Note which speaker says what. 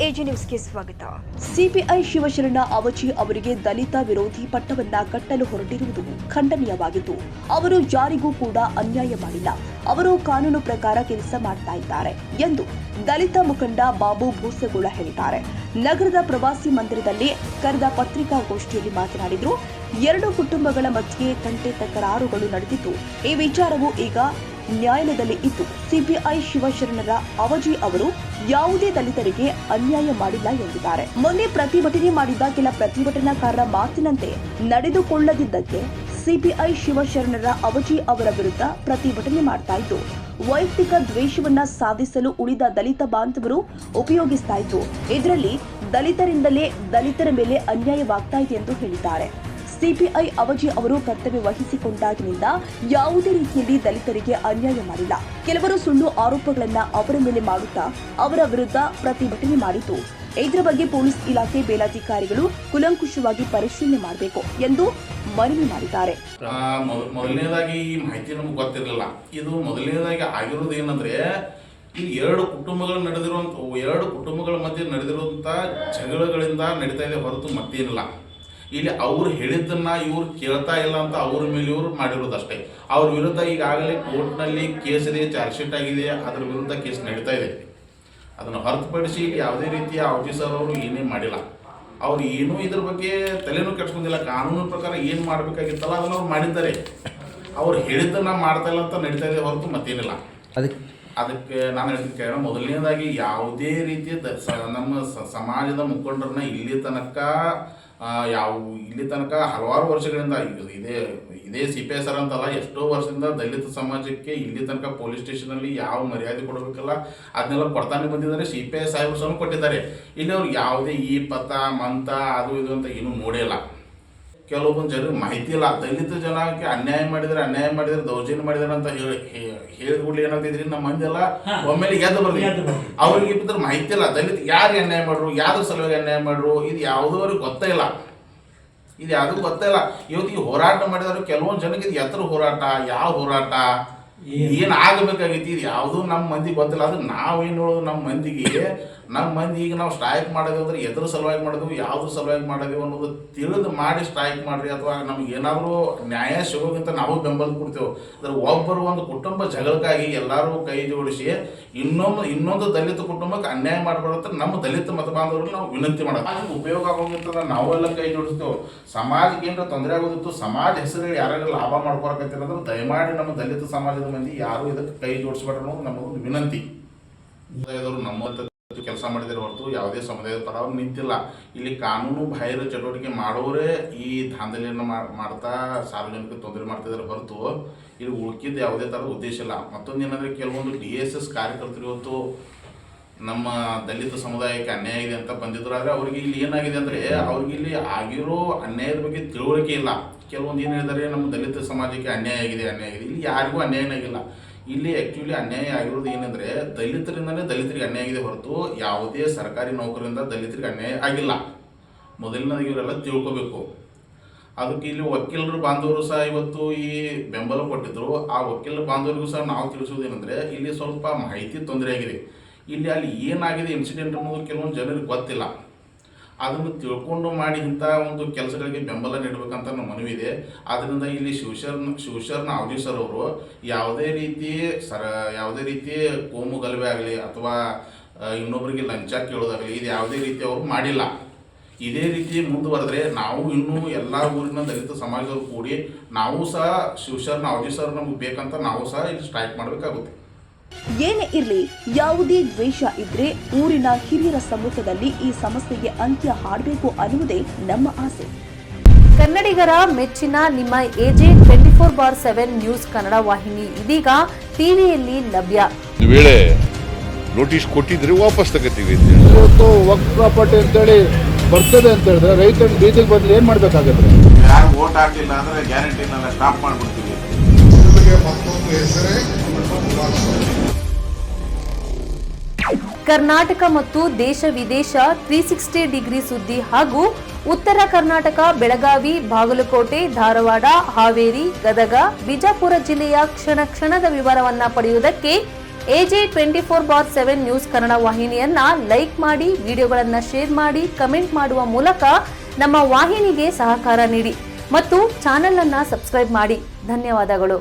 Speaker 1: AG ನ್ಯೂಸ್ಗೆ ಸ್ವಾಗತ. CPI Shivasharana ಅವಚಿ ಅವರಿಗೆ ದಲಿತ ವಿರೋಧಿ ಪಟ್ಟವನ್ನ ಕಟ್ಟಲು ಹೊರಟಿರುವುದು ಖಂಡನೀಯವಾಗಿದ್ದು, ಅವರು ಯಾರಿಗೂ ಕೂಡ ಅನ್ಯಾಯ ಮಾಡಿಲ್ಲ, ಅವರು ಕಾನೂನು ಪ್ರಕಾರ ಕೆಲಸ ಮಾಡ್ತಾ ಇದ್ದಾರೆ ಎಂದು ದಲಿತ ಮುಖಂಡ ಬಾಬು ಭೂಸಗೋಳ ಹೇಳಿದ್ದಾರೆ. ನಗರದ ಪ್ರವಾಸಿ ಮಂದಿರದಲ್ಲಿ ಕರೆದ ಪತ್ರಿಕಾಗೋಷ್ಠಿಯಲ್ಲಿ ಮಾತನಾಡಿದರು. ಎರಡು ಕುಟುಂಬಗಳ ಮಧ್ಯೆ ತಂಟೆ ತಕರಾರುಗಳು ನಡೆದಿದ್ದು, ಈ ವಿಚಾರವು ಈಗ ನ್ಯಾಯಾಲಯದಲ್ಲಿ ಇದ್ದು, ಸಿಪಿಐ ಶಿವಶರಣರ ಅವಜಿ ಅವರು ಯಾವುದೇ ದಲಿತರಿಗೆ ಅನ್ಯಾಯ ಮಾಡಿಲ್ಲ ಎಂದಿದ್ದಾರೆ. ಮೊನ್ನೆ ಪ್ರತಿಭಟನೆ ಮಾಡಿದ ಕೆಲ ಪ್ರತಿಭಟನಾಕಾರರ ಮಾತಿನಂತೆ ನಡೆದುಕೊಳ್ಳದಿದ್ದಕ್ಕೆ ಸಿಪಿಐ ಶಿವಶರಣರ ಅವಜಿ ಅವರ ವಿರುದ್ಧ ಪ್ರತಿಭಟನೆ ಮಾಡ್ತಾ ಇದ್ದು, ವೈಯಕ್ತಿಕ ದ್ವೇಷವನ್ನ ಸಾಧಿಸಲು ಉಳಿದ ದಲಿತ ಬಾಂಧವರು ಉಪಯೋಗಿಸ್ತಾ ಇದ್ದು, ಇದರಲ್ಲಿ ದಲಿತರಿಂದಲೇ ದಲಿತರ ಮೇಲೆ ಅನ್ಯಾಯವಾಗ್ತಾ ಇದೆ ಎಂದು ಹೇಳಿದ್ದಾರೆ. ಸಿಪಿಐ ಅವಜಿ ಅವರು ಕರ್ತವ್ಯ ವಹಿಸಿಕೊಂಡಾಗಿನಿಂದ ಯಾವುದೇ ರೀತಿಯಲ್ಲಿ ದಲಿತರಿಗೆ ಅನ್ಯಾಯ ಮಾಡಿಲ್ಲ. ಕೆಲವರು ಸುಳ್ಳು ಆರೋಪಗಳನ್ನ ಅವರ ಮೇಲೆ ಮಾಡುತ್ತಾ ಅವರ ವಿರುದ್ಧ ಪ್ರತಿಭಟನೆ ಮಾಡಿದ್ದು, ಇದರ ಬಗ್ಗೆ ಪೊಲೀಸ್ ಇಲಾಖೆ ಮೇಲಾಧಿಕಾರಿಗಳು ಕೂಲಂಕುಷವಾಗಿ ಪರಿಶೀಲನೆ ಮಾಡಬೇಕು ಎಂದು ಮನವಿ ಮಾಡಿದ್ದಾರೆ.
Speaker 2: ಮೊದಲನೇದಾಗಿ ಈ ಮಾಹಿತಿ ನಮ್ಗೆ ಗೊತ್ತಿರಲಿಲ್ಲ. ಇದು ಮೊದಲನೇದಾಗಿ ಆಗಿರೋದು ಏನಂದ್ರೆ, ಈ ಎರಡು ಕುಟುಂಬಗಳ ಮಧ್ಯೆ ನಡೆದಿರುವಂತ ಜಗಳಗಳಿಂದ ನಡೀತಾ ಇದೆ ಹೊರತು ಮತ್ತೇನಿಲ್ಲ. ಇಲ್ಲಿ ಅವ್ರು ಹೇಳಿದ್ದನ್ನ ಇವ್ರು ಕೇಳ್ತಾ ಇಲ್ಲ ಅಂತ ಅವ್ರ ಮೇಲೆ ಇವ್ರು ಮಾಡಿರೋದಷ್ಟೇ. ಅವ್ರ ವಿರುದ್ಧ ಈಗಾಗಲೇ ಕೋರ್ಟ್ನಲ್ಲಿ ಕೇಸ್ ಇದೆ, ಚಾರ್ಜ್ ಶೀಟ್ ಆಗಿದೆ, ಅದ್ರ ವಿರುದ್ಧ ಕೇಸ್ ನಡೀತಾ ಇದೆ. ಅದನ್ನು ಹೊರತುಪಡಿಸಿ ಇಲ್ಲಿ ಯಾವುದೇ ರೀತಿಯ ಆಫೀಸರ್ ಅವರು ಏನೇ ಮಾಡಿಲ್ಲ. ಅವ್ರು ಏನೂ ಇದ್ರ ಬಗ್ಗೆ ತಲೆನೂ ಕೆಡ್ಸ್ಕೊಂಡಿಲ್ಲ. ಕಾನೂನು ಪ್ರಕಾರ ಏನು ಮಾಡಬೇಕಾಗಿತ್ತಲ್ಲ ಅದನ್ನು ಅವ್ರು ಮಾಡಿದ್ದಾರೆ. ಅವ್ರು ಹೇಳಿದ್ದನ್ನ ಮಾಡ್ತಾ ಇಲ್ಲ ಅಂತ ನಡೀತಾ ಇದೆ ಹೊರತು ಮತ್ತೇನಿಲ್ಲ. ಅದಕ್ಕೆ ನಾನು ಹೇಳ್ತೀನಿ, ಮೊದಲನೇದಾಗಿ ಯಾವುದೇ ರೀತಿಯ ನಮ್ಮ ಸಮಾಜದ ಮುಖಂಡರನ್ನ ಇಲ್ಲಿ ತನಕ ಹಲವಾರು ವರ್ಷಗಳಿಂದ ಇದೇ ಸಿಪಿಐ ಸರ್ ಅಂತಲ್ಲ, ಎಷ್ಟೋ ವರ್ಷದಿಂದ ದಲಿತ ಸಮಾಜಕ್ಕೆ ಇಲ್ಲಿ ತನಕ ಪೊಲೀಸ್ ಸ್ಟೇಷನಲ್ಲಿ ಯಾವ ಮರ್ಯಾದೆ ಕೊಡಬೇಕಲ್ಲ ಅದನ್ನೆಲ್ಲ ಕೊಡ್ತಾನೆ ಬಂದಿದ್ದಾರೆ. ಸಿಪಿಐ ಸಾಹೇಬರು ಸಹ ಕೊಟ್ಟಿದ್ದಾರೆ. ಇಲ್ಲಿ ಅವ್ರು ಯಾವುದೇ ಈ ಪಥ ಮಂತ ಅದು ಇದು ಅಂತ ಏನೂ ನೋಡಿಲ್ಲ. ಕೆಲವೊಂದು ಜನರಿಗೆ ಮಾಹಿತಿ ಇಲ್ಲ. ದಲಿತ ಜನಕ್ಕೆ ಅನ್ಯಾಯ ಮಾಡಿದರೆ ದೌರ್ಜನ್ಯ ಮಾಡಿದಾರೆ ಅಂತ ಹೇಳಿದ್ಗಳು ಏನಾಗ್ತಿದ್ರಿ, ನಮ್ಮ ಮಂದಿ ಎಲ್ಲ ಒಮ್ಮೆಲೆ ಗೆದ್ದು ಬರ್ತೀವಿ. ಅವ್ರಿಗೆ ಇದ್ರ ಮಾಹಿತಿ ಇಲ್ಲ. ದಲಿತ ಯಾರು ಅನ್ಯಾಯ ಮಾಡ್ರು, ಯಾವ್ದ್ರ ಸಲುವಾಗಿ ಅನ್ಯಾಯ ಮಾಡ್ರು, ಇದು ಯಾವುದೂ ಅವ್ರಿಗೆ ಗೊತ್ತೇ ಇಲ್ಲ. ಇವತ್ತು ಈ ಹೋರಾಟ ಮಾಡಿದವರು ಕೆಲವೊಂದು ಜನಕ್ಕೆ ಇದು ಎತ್ತರ ಹೋರಾಟ, ಯಾವ ಹೋರಾಟ, ಏನು ಆಗಬೇಕಾಗೈತಿ, ಇದು ಯಾವುದೂ ನಮ್ಮ ಮಂದಿಗೆ ಗೊತ್ತಿಲ್ಲ. ಅದು ನಾವೇನು ಹೇಳೋದು, ನಮ್ಮ ಮಂದಿ ಈಗ ನಾವು ಸ್ಟ್ರೈಕ್ ಮಾಡೋದು ಅಂದ್ರೆ ಎದ್ರ ಸಲುವಾಗಿ ಮಾಡೋದು, ಯಾವ್ದ್ರ ಸಲುವಾಗಿ ಮಾಡೋದು ಅನ್ನೋದು ತಿಳಿದು ಮಾಡಿ ಸ್ಟ್ರೈಕ್ ಮಾಡ್ರಿ, ಅಥವಾ ನಮ್ಗೆ ಏನಾದರೂ ನ್ಯಾಯ ಸಿಗೋಗಿಂತ ನಾವು ಬೆಂಬಲ ಕೊಡ್ತೇವೆ. ಅಂದ್ರೆ ಒಬ್ಬರು ಒಂದು ಕುಟುಂಬ ಜಗಳಕ್ಕಾಗಿ ಎಲ್ಲರೂ ಕೈ ಜೋಡಿಸಿ ಇನ್ನೊಂದು ದಲಿತ ಕುಟುಂಬಕ್ಕೆ ಅನ್ಯಾಯ ಮಾಡಬಾರ್ದು ನಮ್ಮ ದಲಿತ ಮತ ಬಾಂಧವರಿಗೆ ನಾವು ವಿನಂತಿ ಮಾಡೋದು. ಸಮಾಜಕ್ಕೆ ಉಪಯೋಗ ಆಗೋಗಿಂತ ನಾವೆಲ್ಲ ಕೈ ಜೋಡಿಸ್ತೇವೆ. ಸಮಾಜಕ್ಕೆ ಏನಾರ ತೊಂದರೆ ಆಗೋದಿತ್ತು, ಸಮಾಜ ಹೆಸರು ಯಾರು ಲಾಭ ಮಾಡ್ಕೊಳಕತ್ತೀರ ಅಂದ್ರೆ ದಯಮಾಡಿ ನಮ್ಮ ದಲಿತ ಸಮಾಜದ ಮಂದಿ ಯಾರು ಇದಕ್ಕೆ ಕೈ ಜೋಡಿಸ್ಬೇಡ್ರಿ ಅನ್ನೋದು ನಮ್ಮದೊಂದು ವಿನಂತಿ. ನಮ್ಮ ಕೆಲಸ ಮಾಡಿದರೆ ಹೊರತು ಯಾವುದೇ ಸಮುದಾಯದ ಪರ ಅವ್ರು ನಿಂತಿಲ್ಲ. ಇಲ್ಲಿ ಕಾನೂನು ಬಾಹಿರ ಚಟುವಟಿಕೆ ಮಾಡೋರೇ ಈ ದಾಂಧಲೆಯನ್ನು ಮಾಡ್ತಾ ಸಾರ್ವಜನಿಕ ತೊಂದರೆ ಮಾಡ್ತಿದ್ದಾರೆ ಹೊರತು ಇಲ್ಲಿ ಉಳ್ಕಿದ್ದು ಯಾವುದೇ ಥರದ ಉದ್ದೇಶ ಇಲ್ಲ. ಮತ್ತೊಂದು ಏನಂದರೆ, ಕೆಲವೊಂದು DSS ಕಾರ್ಯಕರ್ತರು ಇವತ್ತು ನಮ್ಮ ದಲಿತ ಸಮುದಾಯಕ್ಕೆ ಅನ್ಯಾಯ ಇದೆ ಅಂತ ಬಂದಿದ್ರು. ಆದರೆ ಅವ್ರಿಗೆ ಇಲ್ಲಿ ಏನಾಗಿದೆ ಅಂದರೆ, ಅವ್ರಿಗೆ ಇಲ್ಲಿ ಆಗಿರೋ ಅನ್ಯಾಯದ ಬಗ್ಗೆ ತಿಳುವಳಿಕೆ ಇಲ್ಲ. ಕೆಲವೊಂದು ಏನು ಹೇಳಿದರೆ, ನಮ್ಮ ದಲಿತ ಸಮಾಜಕ್ಕೆ ಅನ್ಯಾಯ ಆಗಿದೆ. ಇಲ್ಲಿ ಯಾರಿಗೂ ಅನ್ಯಾಯ ಆಗಿಲ್ಲ. ಇಲ್ಲಿ ಆ್ಯಕ್ಚುಲಿ ಅನ್ಯಾಯ ಆಗಿರೋದು ಏನಂದರೆ, ದಲಿತರಿಂದನೇ ದಲಿತರಿಗೆ ಅನ್ಯಾಯ ಆಗಿದೆ ಹೊರತು ಯಾವುದೇ ಸರ್ಕಾರಿ ನೌಕರಿಂದ ದಲಿತರಿಗೆ ಅನ್ಯಾಯ ಆಗಿಲ್ಲ. ಮೊದಲಿನದಾಗಿ ಇವರೆಲ್ಲ ತಿಳ್ಕೋಬೇಕು. ಅದಕ್ಕೆ ಇಲ್ಲಿ ವಕೀಲರು ಬಾಂಧವರು ಸಹ ಇವತ್ತು ಈ ಬೆಂಬಲ ಕೊಟ್ಟಿದ್ರು. ಆ ವಕೀಲರ ಬಾಂಧವರಿಗೂ ಸಹ ನಾವು ತಿಳಿಸೋದೇನೆಂದರೆ, ಇಲ್ಲಿ ಸ್ವಲ್ಪ ಮಾಹಿತಿ ತೊಂದರೆ ಆಗಿದೆ. ಅಲ್ಲಿ ಏನಾಗಿದೆ ಇನ್ಸಿಡೆಂಟ್ ಅನ್ನೋದು ಕೆಲವೊಂದು ಜನರಿಗೆ ಗೊತ್ತಿಲ್ಲ. ಅದನ್ನು ತಿಳ್ಕೊಂಡು ಮಾಡಿ ಇಂಥ ಒಂದು ಕೆಲಸಗಳಿಗೆ ಬೆಂಬಲ ನೀಡಬೇಕಂತ ನಮ್ಮ ಮನವಿ ಇದೆ. ಆದ್ದರಿಂದ ಇಲ್ಲಿ ಶಿವಶರಣ ಅವಜಿ ಸರ್ ಅವರು ಯಾವುದೇ ರೀತಿ ಕೋಮು ಗಲಭೆ ಆಗಲಿ ಅಥವಾ ಇನ್ನೊಬ್ಬರಿಗೆ ಲಂಚ ಕೇಳೋದಾಗಲಿ ಇದು ಯಾವುದೇ ರೀತಿ ಅವರು ಮಾಡಿಲ್ಲ. ಇದೇ ರೀತಿ ಮುಂದುವರೆದ್ರೆ ನಾವು ಇನ್ನೂ ಎಲ್ಲ ಊರಿನ ದಲಿತ ಸಮಾಜದವರು ಕೂಡಿ ನಾವು ಸಹ ಶಿವಶರಣ ಅವಜಿ ಸರ್ ನಮಗೆ ಬೇಕಂತ ನಾವು ಸಹ ಇಲ್ಲಿ ಸ್ಟ್ರೈಕ್ ಮಾಡಬೇಕಾಗುತ್ತೆ.
Speaker 1: ಏನೇ ಇರಲಿ, ಯಾವುದೇ ದ್ವೇಷ ಇದ್ರೆ ಊರಿನ ಹಿರಿಯರ ಸಮ್ಮುಖದಲ್ಲಿ ಈ ಸಮಸ್ಯೆಗೆ ಅಂತ್ಯ ಹಾಡಬೇಕು ಅನ್ನುವುದೇ ನಮ್ಮ ಆಸೆ.
Speaker 3: ಕನ್ನಡಿಗರ ಮೆಚ್ಚಿನ ನಿಮ್ಮ ಎಜೆ 24/7 ನ್ಯೂಸ್ ಕನ್ನಡ ವಾಹಿನಿ ಇದೀಗ ಟಿವಿಯಲ್ಲಿ ಲಭ್ಯ.
Speaker 4: ವೇಳೆ ನೋಟಿಸ್ ಕೊಟ್ಟಿದ್ರೆ ವಾಪಸ್ ತಗೋತೀವಿ.
Speaker 5: ಇವತ್ತು ವಕ್ಫ್ ಪ್ರಾಪರ್ಟಿ ಅಂತೇಳಿ ಬರ್ತದೆ ಅಂತ ಹೇಳಿದ್ರೆ ರೈತರ ಬೀದಿಗೆ ಬದಲು ಏನ್ ಮಾಡ್ಬೇಕಾಗತ್ತೆ?
Speaker 2: ಯಾರು ವೋಟ್ ಹಾಕಲಿಲ್ಲ ಅಂದ್ರೆ ಗ್ಯಾರಂಟಿನೆಲ್ಲ ಸ್ಟಾಪ್ ಮಾಡ್ಬಿಡ್ತೀವಿ.
Speaker 3: ಕರ್ನಾಟಕ ಮತ್ತು ದೇಶ ವಿದೇಶ 360 ಡಿಗ್ರಿ ಸುದ್ದಿ ಹಾಗೂ ಉತ್ತರ ಕರ್ನಾಟಕ, ಬೆಳಗಾವಿ, ಬಾಗಲಕೋಟೆ, ಧಾರವಾಡ, ಹಾವೇರಿ, ಗದಗ, ಬಿಜಾಪುರ ಜಿಲ್ಲೆಯ ಕ್ಷಣ ಕ್ಷಣದ ವಿವರವನ್ನ ಪಡೆಯುವುದಕ್ಕೆ AJ 24/7 ನ್ಯೂಸ್ ಕನ್ನಡ ವಾಹಿನಿಯನ್ನ ಲೈಕ್ ಮಾಡಿ, ವಿಡಿಯೋಗಳನ್ನ ಶೇರ್ ಮಾಡಿ, ಕಮೆಂಟ್ ಮಾಡುವ ಮೂಲಕ ನಮ್ಮ ವಾಹಿನಿಗೆ ಸಹಕಾರ ನೀಡಿ ಮತ್ತು ಚಾನೆಲ್ ಅನ್ನ ಸಬ್ಸ್ಕ್ರೈಬ್ ಮಾಡಿ. ಧನ್ಯವಾದಗಳು.